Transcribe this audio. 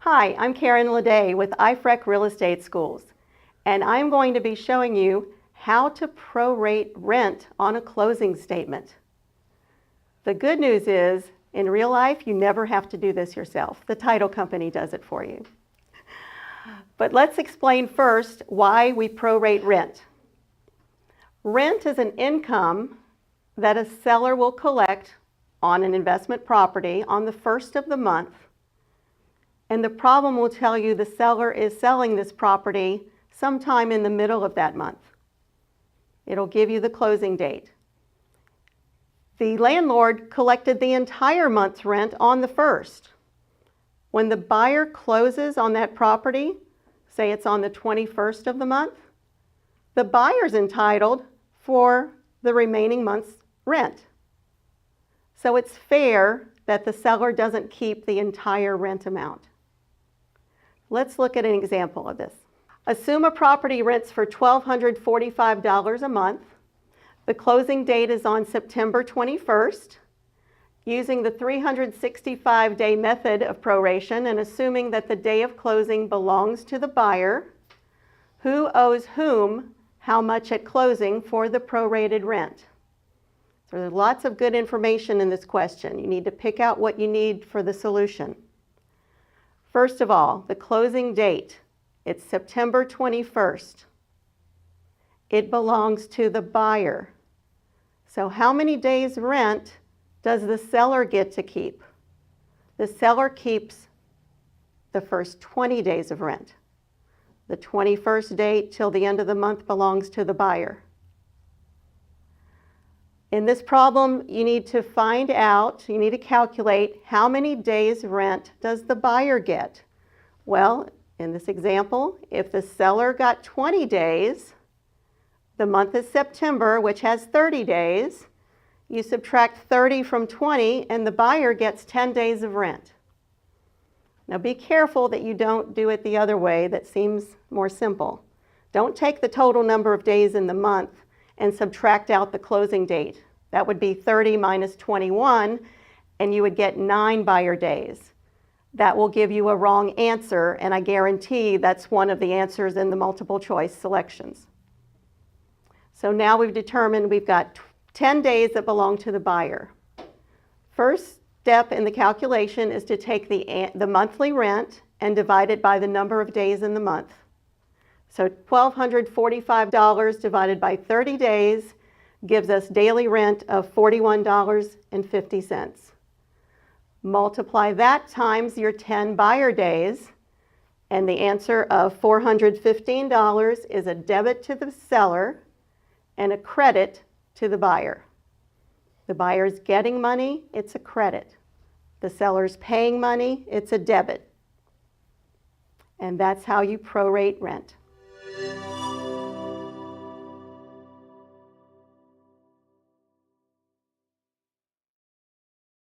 Hi, I'm Karen Leday with IFREC Real Estate Schools, and I'm going to be showing you how to prorate rent on a closing statement. The good news is, in real life, you never have to do this yourself. The title company does it for you. But let's explain first why we prorate rent. Rent is an income that a seller will collect on an investment property on the first of the month. And the problem will tell you the seller is selling this property sometime in the middle of that month. It'll give you the closing date. The landlord collected the entire month's rent on the first. When the buyer closes on that property, say it's on the 21st of the month, the buyer's entitled for the remaining month's rent. So it's fair that the seller doesn't keep the entire rent amount. Let's look at an example of this. Assume a property rents for $1,245 a month. The closing date is on September 21st. Using the 365-day method of proration and assuming that the day of closing belongs to the buyer, who owes whom how much at closing for the prorated rent? So there's lots of good information in this question. You need to pick out what you need for the solution. First of all, the closing date, it's September 21st. It belongs to the buyer. So how many days rent does the seller get to keep? The seller keeps the first 20 days of rent. The 21st date till the end of the month belongs to the buyer. In this problem, you need to calculate how many days rent does the buyer get. Well, in this example, if the seller got 20 days, the month is September, which has 30 days, you subtract 30 from 20 and the buyer gets 10 days of rent. Now be careful that you don't do it the other way. That seems more simple. Don't take the total number of days in the month and subtract out the closing date. That would be 30 minus 21, and you would get 9 buyer days. That will give you a wrong answer, and I guarantee that's one of the answers in the multiple choice selections. So now we've determined we've got 10 days that belong to the buyer. First step in the calculation is to take the monthly rent and divide it by the number of days in the month. So $1,245 divided by 30 days gives us daily rent of $41.50. Multiply that times your 10 buyer days, and the answer of $415 is a debit to the seller and a credit to the buyer. The buyer's getting money, it's a credit. The seller's paying money, it's a debit. And that's how you prorate rent.